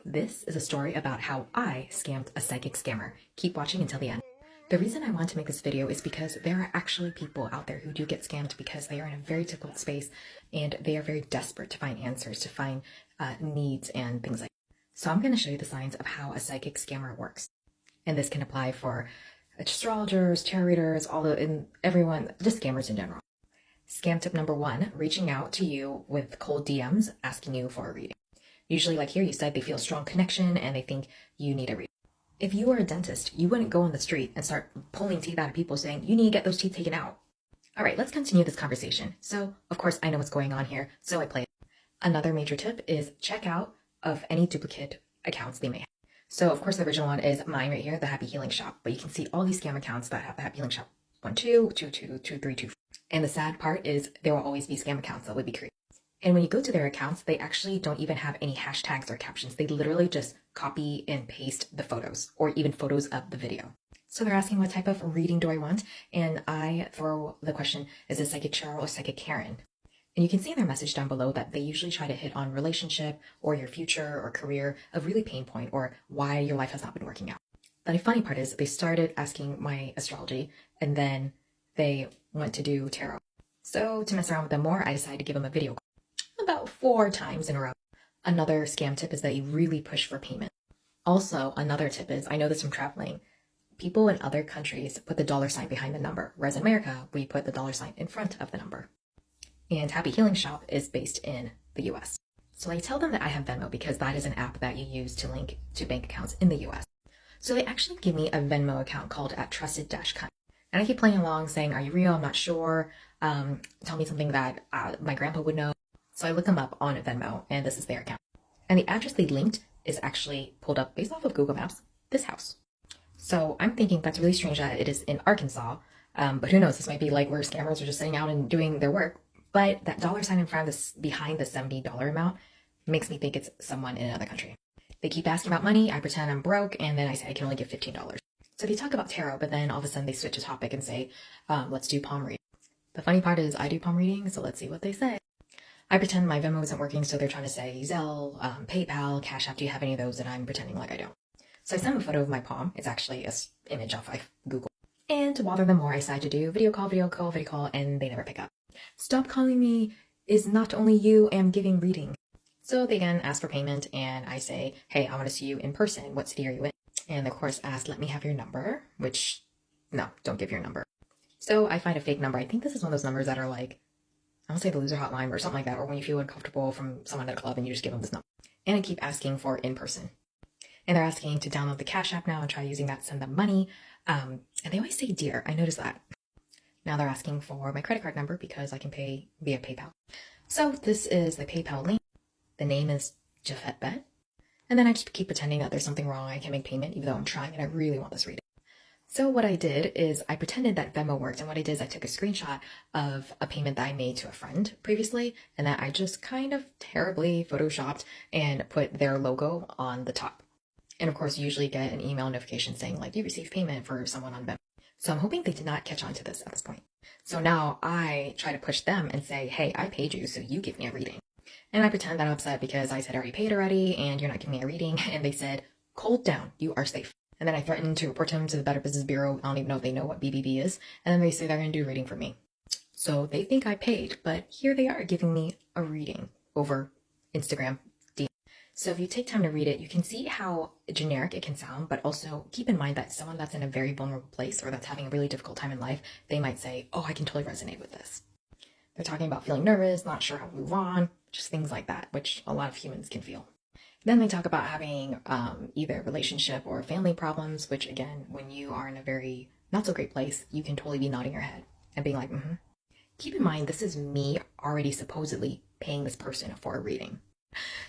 This is a story about how I scammed a psychic scammer. Keep watching until the end. The reason I want to make this video is because there are actually people out there who do get scammed because they are in a very difficult space and they are very desperate to find answers, to find needs and things like that. So I'm going to show you the signs of how a psychic scammer works. And this can apply for astrologers, tarot readers, everyone, just scammers in general. Scam tip number 1, reaching out to you with cold DMs, asking you for a reading. Usually, like here, you said they feel a strong connection and they think you need a reading. If you were a dentist, you wouldn't go on the street and start pulling teeth out of people saying, you need to get those teeth taken out. All right, let's continue this conversation. So, of course, I know what's going on here, so I play it. Another major tip is check out of any duplicate accounts they may have. So, of course, the original one is mine right here, the Happy Healing Shop. But you can see all these scam accounts that have the Happy Healing Shop. 1, 2, 2, 2, 2, 3, 2. And the sad part is there will always be scam accounts that would be created. And when you go to their accounts, they actually don't even have any hashtags or captions. They literally just copy and paste the photos or even photos of the video. So they're asking what type of reading do I want? And I throw the question, is it Psychic Cheryl or Psychic Karen? And you can see in their message down below that they usually try to hit on relationship or your future or career, a really pain point or why your life has not been working out. The funny part is they started asking my astrology and then they went to do tarot. So to mess around with them more, I decided to give them a video call about 4 times in a row. Another scam tip is that you really push for payment. Also, another tip is, I know this from traveling, people in other countries put the $ behind the number, whereas in America, we put the $ in front of the number. And Happy Healing Shop is based in the US. So I tell them that I have Venmo because that is an app that you use to link to bank accounts in the US. So they actually give me a Venmo account called @trusted-kind. And I keep playing along saying, are you real? I'm not sure. Tell me something that my grandpa would know. So I look them up on Venmo, and this is their account. And the address they linked is actually pulled up based off of Google Maps, this house. So I'm thinking that's really strange that it is in Arkansas, but who knows, this might be like where scammers are just sitting out and doing their work. But that $ in front of this, behind the $70 amount, makes me think it's someone in another country. They keep asking about money, I pretend I'm broke, and then I say I can only give $15. So they talk about tarot, but then all of a sudden they switch a topic and say, let's do palm reading. The funny part is I do palm reading, so let's see what they say. I pretend my Venmo isn't working, so they're trying to say Zelle, PayPal, Cash App, do you have any of those? And I'm pretending like I don't. So I send them a photo of my palm. It's actually an image off of Google. And to bother them more, I decide to do video call, and they never pick up. Stop calling me is not only you, I'm giving reading. So they again ask for payment, and I say, hey, I want to see you in person. What city are you in? And of course ask, let me have your number, which, no, don't give your number. So I find a fake number. I think this is one of those numbers that are like, I want to say the loser hotline or something like that, or when you feel uncomfortable from someone at a club and you just give them this number. And I keep asking for in person. And they're asking to download the Cash App now and try using that to send them money. And they always say dear. I noticed that. Now they're asking for my credit card number because I can pay via PayPal. So this is the PayPal link. The name is Jafet Bet. And then I just keep pretending that there's something wrong. I can't make payment even though I'm trying and I really want this reading. So what I did is I pretended that Venmo worked, and what I did is I took a screenshot of a payment that I made to a friend previously, and that I just kind of terribly photoshopped and put their logo on the top. And of course, you usually get an email notification saying like, you received payment for someone on Venmo. So I'm hoping they did not catch on to this at this point. So now I try to push them and say, hey, I paid you, so you give me a reading. And I pretend that I'm upset because I said I already paid already, and you're not giving me a reading. And they said, cold down, you are safe. And then I threatened to report him to the Better Business Bureau. I don't even know if they know what BBB is. And then they say they're going to do a reading for me. So they think I paid, but here they are giving me a reading over Instagram DM. So if you take time to read it, you can see how generic it can sound, but also keep in mind that someone that's in a very vulnerable place or that's having a really difficult time in life, they might say, oh, I can totally resonate with this. They're talking about feeling nervous, not sure how to move on, just things like that, which a lot of humans can feel. Then they talk about having either relationship or family problems, which again, when you are in a very not so great place, you can totally be nodding your head and being like, mm-hmm. Keep in mind, this is me already supposedly paying this person for a reading.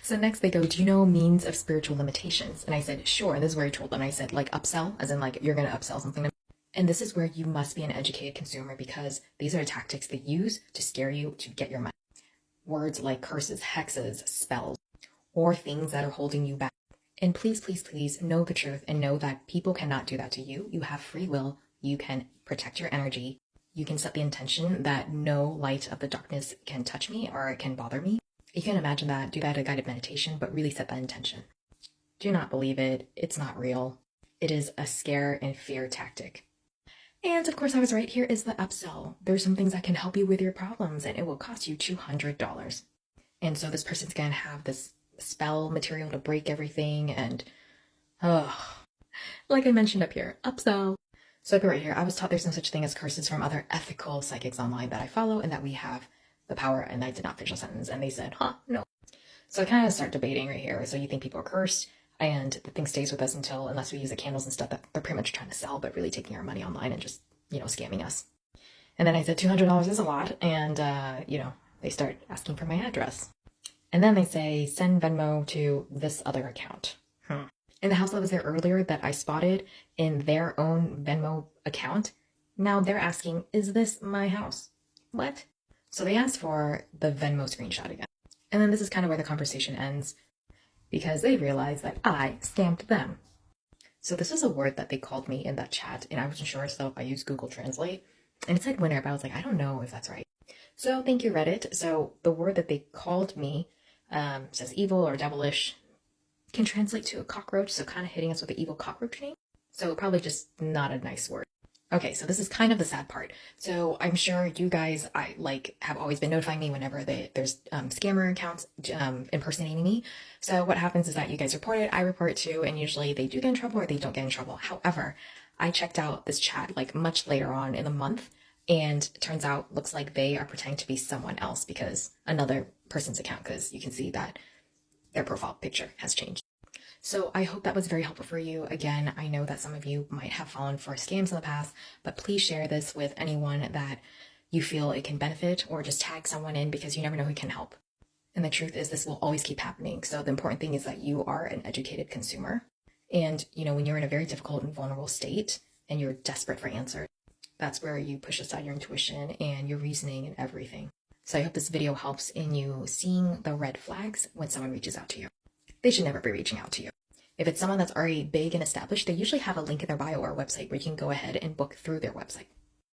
So next they go, do you know means of spiritual limitations? And I said, sure. And this is where I told them, I said, like upsell, as in like, you're going to upsell something to me. And this is where you must be an educated consumer because these are the tactics they use to scare you to get your money. Words like curses, hexes, spells, or things that are holding you back. And please, please, please know the truth and know that people cannot do that to you. You have free will. You can protect your energy. You can set the intention that no light of the darkness can touch me or it can bother me. You can imagine that, do that at a guided meditation, but really set that intention. Do not believe it. It's not real. It is a scare and fear tactic. And of course, I was right. Here is the upsell. There's some things that can help you with your problems, and it will cost you $200. And so this person's going to have this spell material to break everything. And, like I mentioned up here, upsell. So I put right here, I was taught there's no such thing as curses from other ethical psychics online that I follow, and that we have the power. And I did not finish the sentence. And they said, no. So I kind of start debating right here. So you think people are cursed, and the thing stays with us unless we use the candles and stuff that they're pretty much trying to sell, but really taking our money online and just, scamming us. And then I said, $200 is a lot. And, they start asking for my address. And then they say, send Venmo to this other account. In the house that was there earlier that I spotted in their own Venmo account, now they're asking, is this my house? What? So they asked for the Venmo screenshot again. And then this is kind of where the conversation ends, because they realized that I scammed them. So this is a word that they called me in that chat, and I wasn't sure, so I used Google Translate. And it said winner, but I was like, I don't know if that's right. So thank you, Reddit. So the word that they called me says evil or devilish, can translate to a cockroach, so kind of hitting us with the evil cockroach name. So probably just not a nice word. Okay, so this is kind of the sad part. So I'm sure you guys, have always been notifying me whenever there's scammer accounts impersonating me. So what happens is that you guys report it, I report it too, and usually they do get in trouble or they don't get in trouble. However, I checked out this chat much later on in the month, and it turns out, looks like they are pretending to be someone else, because another person's account, because you can see that their profile picture has changed. So I hope that was very helpful for you. Again, I know that some of you might have fallen for scams in the past, but please share this with anyone that you feel it can benefit, or just tag someone in, because you never know who can help. And the truth is, this will always keep happening. So the important thing is that you are an educated consumer. And, when you're in a very difficult and vulnerable state and you're desperate for answers, that's where you push aside your intuition and your reasoning and everything. So I hope this video helps in you seeing the red flags when someone reaches out to you. They should never be reaching out to you. If it's someone that's already big and established, they usually have a link in their bio or website where you can go ahead and book through their website.